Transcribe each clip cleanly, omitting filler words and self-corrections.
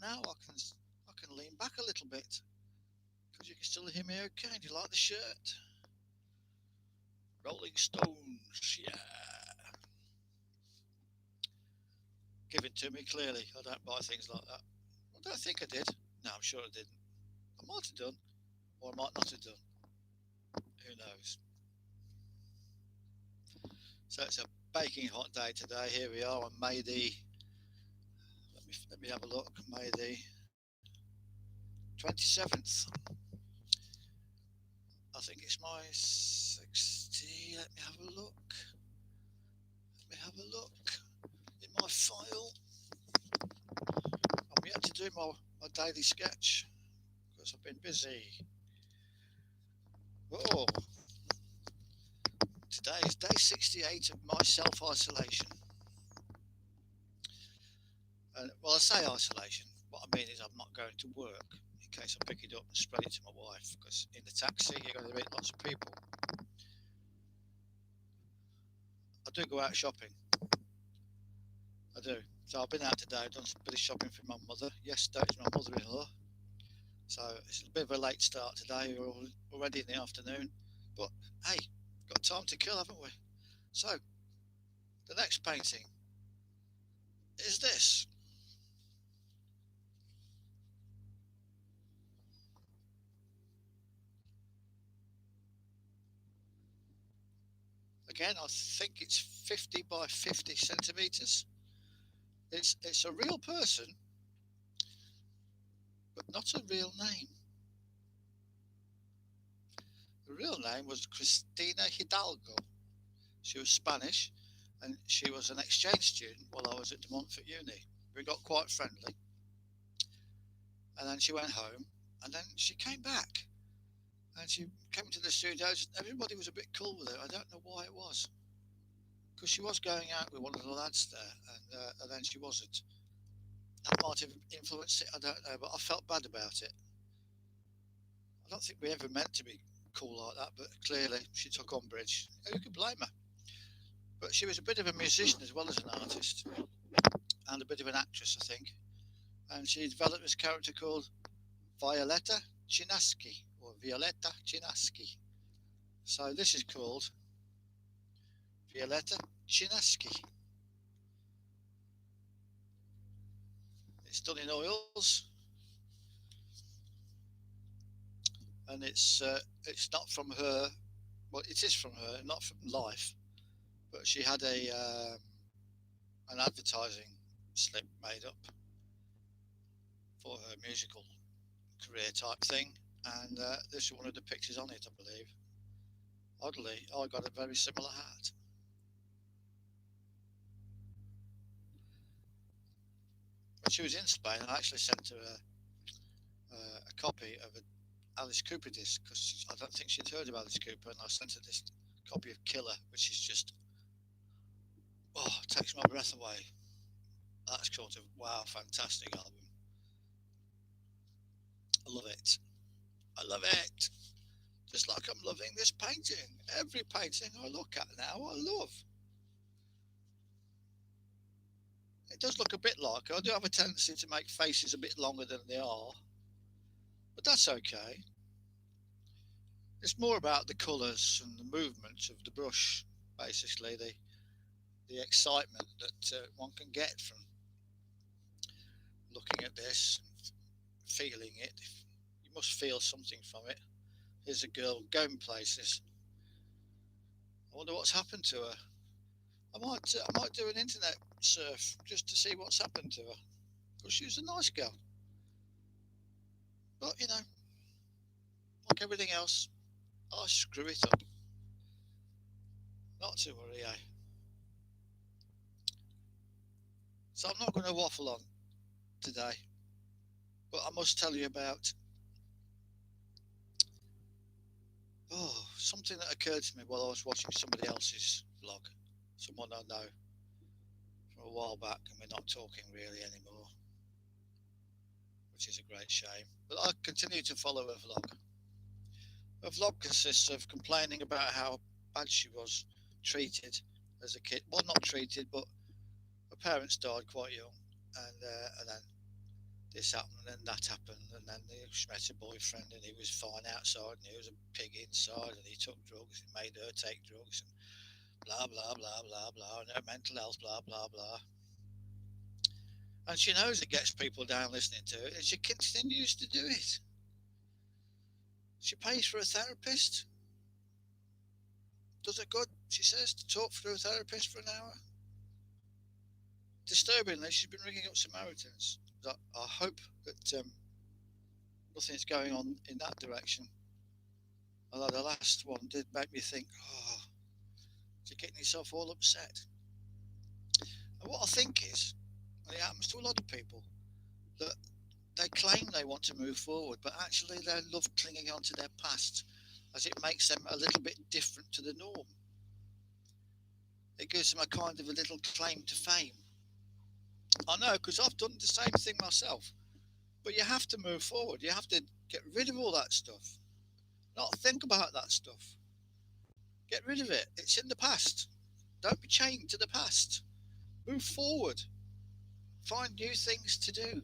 now. I can lean back a little bit because you can still hear me okay. Do you like the shirt? Rolling Stones, yeah. Give it to me clearly. I don't buy things like that. I don't think I did. No, I'm sure I didn't. I might have done, or I might not have done. Who knows? So it's a baking hot day today. Here we are on May the. Let me have a look. May the 27th. I think it's my 60. Let me have a look. Let me have a look in my file. I'm yet to do my daily sketch because I've been busy. Oh, today is day 68 of my self-isolation. Well, I say isolation. What I mean is I'm not going to work in case I pick it up and spread it to my wife, because in the taxi you're going to meet lots of people. I do go out shopping. I do. So I've been out today, done some bit of shopping for my mother. Yesterday it's my mother-in-law. So it's a bit of a late start today. We're already in the afternoon. But hey, got time to kill, haven't we? So the next painting is this. Again, I think it's 50 by 50 centimeters. It's a real person, but not a real name. The real name was Christina Hidalgo. She was Spanish, and she was an exchange student while I was at De Montfort Uni. We got quite friendly, and then she went home, and then she came back, and she came to the studios. Everybody was a bit cool with her. I don't know why it was, because she was going out with one of the lads there, and then she wasn't. That might have influenced it. I don't know, but I felt bad about it. I don't think we ever meant to be cool like that, but clearly she took umbrage. Who could blame her? But she was a bit of a musician as well as an artist, and a bit of an actress, I think. And she developed this character called Violeta Chinasky, or Violeta Chinasky. So this is called Violeta Chinasky. It's done in oils, and it's not from her. Well, it is from her, not from life. But she had an advertising slip made up for her musical career type thing, and this is one of the pictures on it, I believe. Oddly, I got a very similar hat. When she was in Spain, I actually sent her a copy of an Alice Cooper disc, because I don't think she'd heard of Alice Cooper, and I sent her this copy of Killer, which is just, oh, it takes my breath away. That's sort of, wow, fantastic album. I love it. I love it. Just like I'm loving this painting. Every painting I look at now, I love. It does look a bit like, I do have a tendency to make faces a bit longer than they are, but that's okay. It's more about the colours and the movement of the brush, basically, the excitement that one can get from looking at this and feeling it. You must feel something from it. Here's a girl going places. I wonder what's happened to her. I might do an internet surf just to see what's happened to her, because she was a nice girl. But like everything else, I screw it up. Not to worry, eh? So I'm not going to waffle on today, but I must tell you about something that occurred to me while I was watching somebody else's vlog. Someone I know from a while back, and we're not talking really anymore, which is a great shame. But I continue to follow her vlog. Her vlog consists of complaining about how bad she was treated as a kid. Well, not treated, but her parents died quite young, and then this happened and then that happened, and then she met a boyfriend and he was fine outside and he was a pig inside, and he took drugs and made her take drugs, and blah blah blah blah blah, and her mental health, blah blah blah. And she knows it gets people down listening to it, and she continues to do it. She pays for a therapist. Does it good, she says, to talk through a therapist for an hour. Disturbingly, she's been ringing up Samaritans. I hope that nothing's going on in that direction. Although the last one did make me think, oh, you're getting yourself all upset. And what I think is, and it happens to a lot of people, that they claim they want to move forward, but actually they love clinging on to their past as it makes them a little bit different to the norm. It gives them a kind of a little claim to fame. I know, because I've done the same thing myself. But you have to move forward. You have to get rid of all that stuff. Not think about that stuff. Get rid of it. It's in the past. Don't be chained to the past. Move forward. Find new things to do.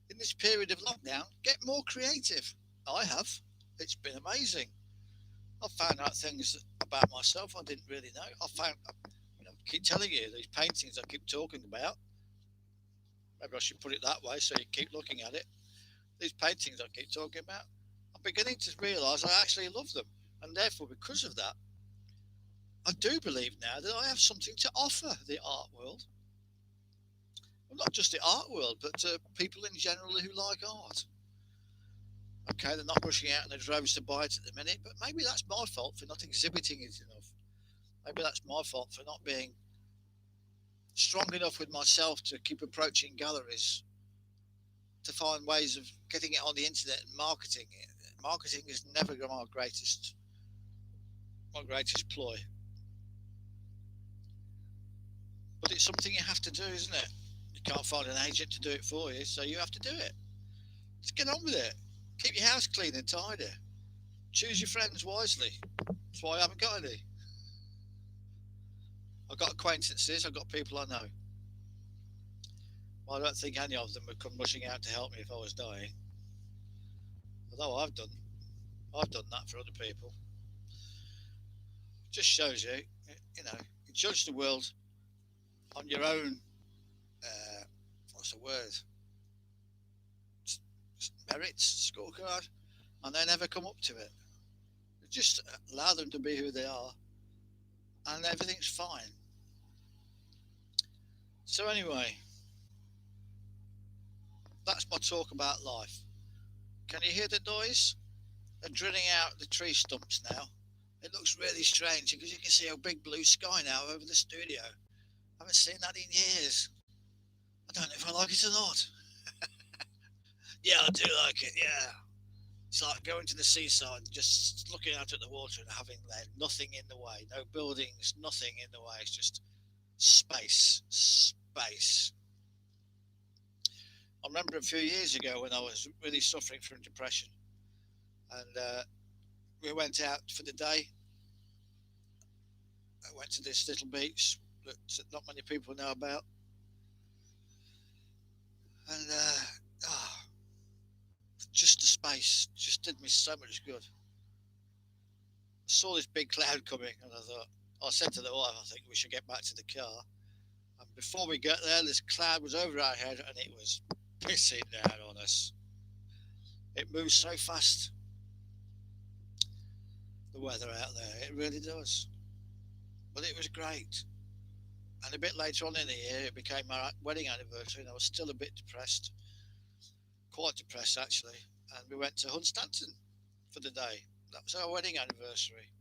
In this period of lockdown, get more creative. I have. It's been amazing. I've found out things about myself I didn't really know. I keep telling you these paintings I keep talking about. Maybe I should put it that way so you keep looking at it. These paintings I keep talking about, I'm beginning to realise I actually love them. And therefore, because of that, I do believe now that I have something to offer the art world. Well, not just the art world, but to people in general who like art. Okay, they're not rushing out in the droves to buy it at the minute, but maybe that's my fault for not exhibiting it enough. Maybe that's my fault for not being strong enough with myself to keep approaching galleries, to find ways of getting it on the internet and marketing it. Marketing is never my greatest ploy. But it's something you have to do, isn't it? You can't find an agent to do it for you, so you have to do it. Just get on with it. Keep your house clean and tidy. Choose your friends wisely. That's why I haven't got any. I've got acquaintances, I've got people I know. Well, I don't think any of them would come rushing out to help me if I was dying. Although I've done that for other people. It just shows you, you judge the world on your own, what's the word? Merits, scorecard, and they never come up to it. Just allow them to be who they are, and everything's fine. So anyway, that's my talk about life. Can you hear the noise? They're drilling out the tree stumps now. It looks really strange because you can see a big blue sky now over the studio. I haven't seen that in years. I don't know if I like it or not. Yeah, I do like it, yeah. It's like going to the seaside and just looking out at the water and having there nothing in the way. No buildings, nothing in the way. It's just space. I remember a few years ago when I was really suffering from depression, and we went out for the day. I went to this little beach that not many people know about, and just the space just did me so much good. I saw this big cloud coming, and I said to the wife, I think we should get back to the car. And before we got there, this cloud was over our head, and it was pissing down on us. It moves so fast, the weather out there. It really does. But it was great. And a bit later on in the year, it became our wedding anniversary, and I was still a bit depressed. Quite depressed, actually. And we went to Hunstanton for the day. That was our wedding anniversary.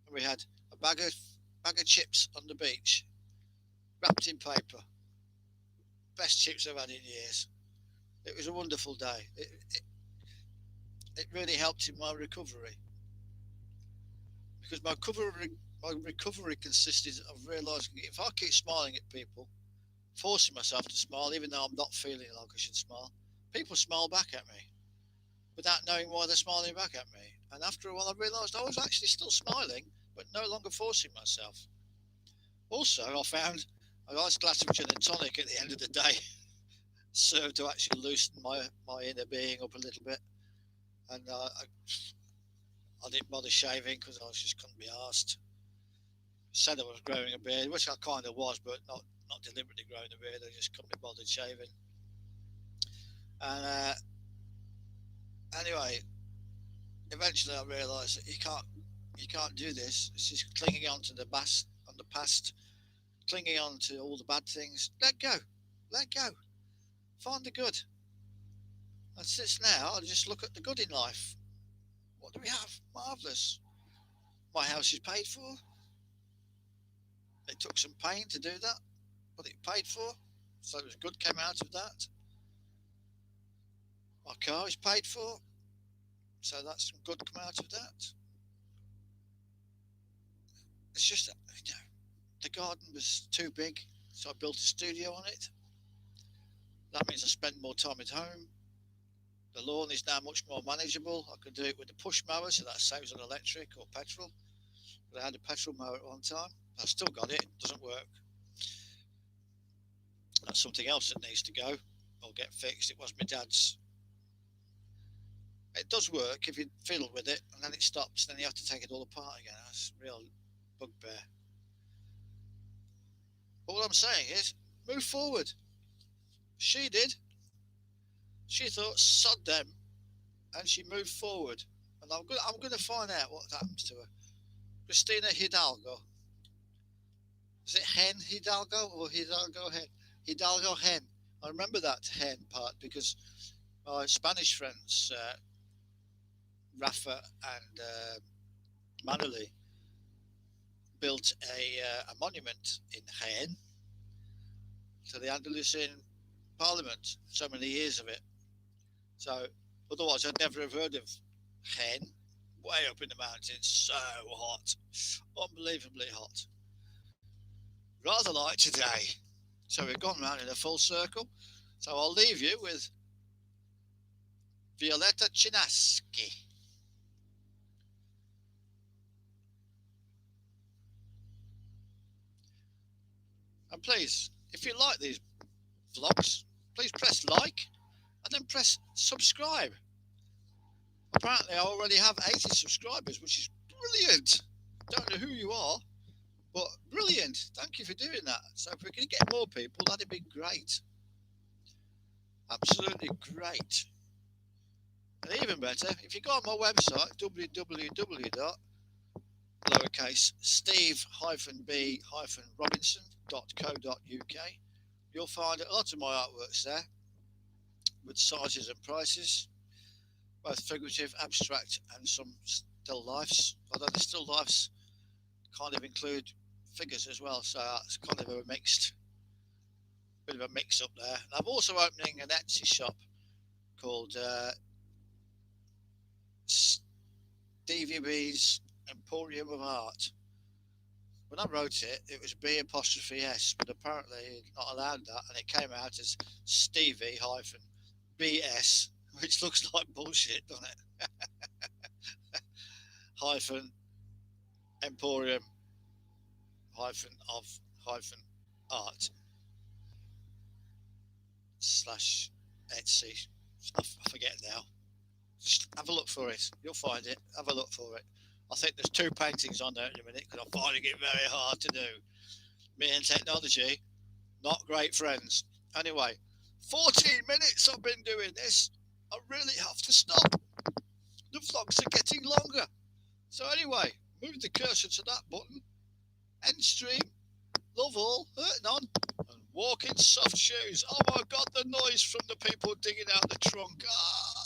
And we had a bag of chips on the beach, wrapped in paper. Best chips I've had in years. It was a wonderful day. It really helped in my recovery. Because my recovery consisted of realising if I keep smiling at people, forcing myself to smile, even though I'm not feeling like I should smile, people smile back at me without knowing why they're smiling back at me. And after a while, I realised I was actually still smiling, but no longer forcing myself. Also, I found a nice glass of gin and tonic at the end of the day served to actually loosen my inner being up a little bit. And I didn't bother shaving because I just couldn't be asked. Said I was growing a beard, which I kind of was, but not deliberately growing a beard. I just couldn't be bothered shaving. And anyway, eventually I realised that you can't do this. It's just clinging on to the past, clinging on to all the bad things. Let go, find the good. And since now, I just look at the good in life. What do we have? Marvellous. My house is paid for. It took some pain to do that, but it paid for. So it was good came out of that. My car is paid for. So that's some good come out of that. It's just, the garden was too big, so I built a studio on it. That means I spend more time at home. The lawn is now much more manageable. I can do it with a push mower, so that saves on electric or petrol. But I had a petrol mower at one time. I've still got it. It doesn't work. That's something else that needs to go or get fixed. It was my dad's. It does work if you fiddle with it, and then it stops. Then you have to take it all apart again. That's a real bugbear. But what I'm saying is, move forward. She did. She thought, sod them, and she moved forward. And I'm going to find out what happens to her. Christina Hidalgo. Is it Hen Hidalgo or Hidalgo Hen? Hidalgo Hen. I remember that hen part because my Spanish friends, Rafa and Manoli, built a monument in Jaén to the Andalusian Parliament. So many years of it. So otherwise, I'd never have heard of Jaén. Way up in the mountains, so hot, unbelievably hot. Rather like today. So we've gone round in a full circle. So I'll leave you with Violeta Chinasky. And please, if you like these vlogs, please press like and then press subscribe. Apparently, I already have 80 subscribers, which is brilliant. Don't know who you are, but brilliant. Thank you for doing that. So if we can get more people, that'd be great. Absolutely great. And even better, if you go on my website, www.steve-b-robinson.co.uk, you'll find a lot of my artworks there with sizes and prices, both figurative, abstract, and some still lifes. Although the still lifes kind of include figures as well, so it's kind of a bit of a mix up there. And I'm also opening an Etsy shop called Stevie B's Emporium of Art. When I wrote it, it was B''S, but apparently not allowed that, and it came out as Stevie-BS, which looks like bullshit, doesn't it? hyphen Emporium hyphen of hyphen art slash Etsy. I forget now. Just have a look for it. You'll find it. Have a look for it. I think there's 2 paintings on there in a minute because I'm finding it very hard to do. Me and technology, not great friends. Anyway, 14 minutes I've been doing this. I really have to stop. The vlogs are getting longer. So anyway, move the cursor to that button. End stream. Love all. Hurting on. And walk in soft shoes. Oh my God, the noise from the people digging out the trunk. Ah.